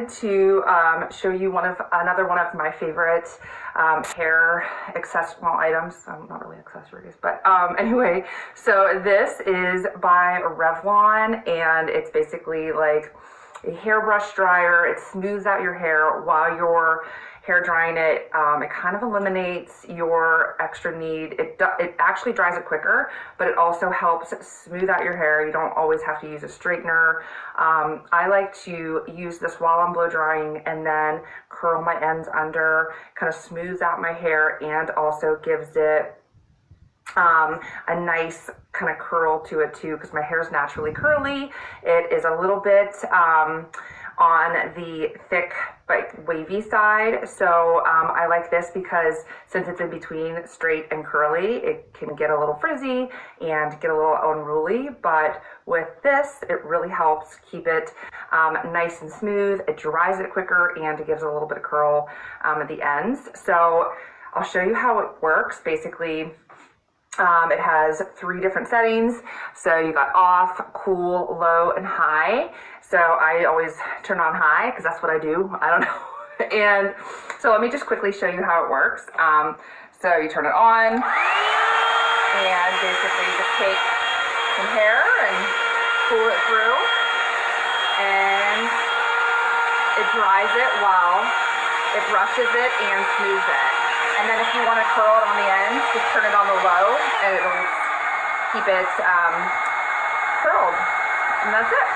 wanted to show you another one of my favorite hair accessory items. Not really accessories, but anyway. So this is by Revlon, and it's basically like a hairbrush dryer. It smooths out your hair while you're hair drying it. It kind of eliminates your extra need. It actually dries it quicker, but it also helps smooth out your hair. You don't always have to use a straightener. I like to use this while I'm blow drying and then curl my ends under, kind of smooths out my hair and also gives it a nice kind of curl to it too, because my hair is naturally curly. It is a little bit on the thick but wavy side, so I like this because since it's in between straight and curly, it can get a little frizzy and get a little unruly, but with this it really helps keep it nice and smooth. It dries it quicker and it gives it a little bit of curl at the ends. So I'll show you how it works. Basically, it has 3 different settings. So you got off, cool, low, and high. So I always turn on high because that's what I do. I don't know. And so let me just quickly show you how it works. So you turn it on and basically just take some hair and pull it through, and it dries it while it brushes it and smooths it. And then if you want to curl it on the end, just turn it on the low and it'll keep it curled. And that's it.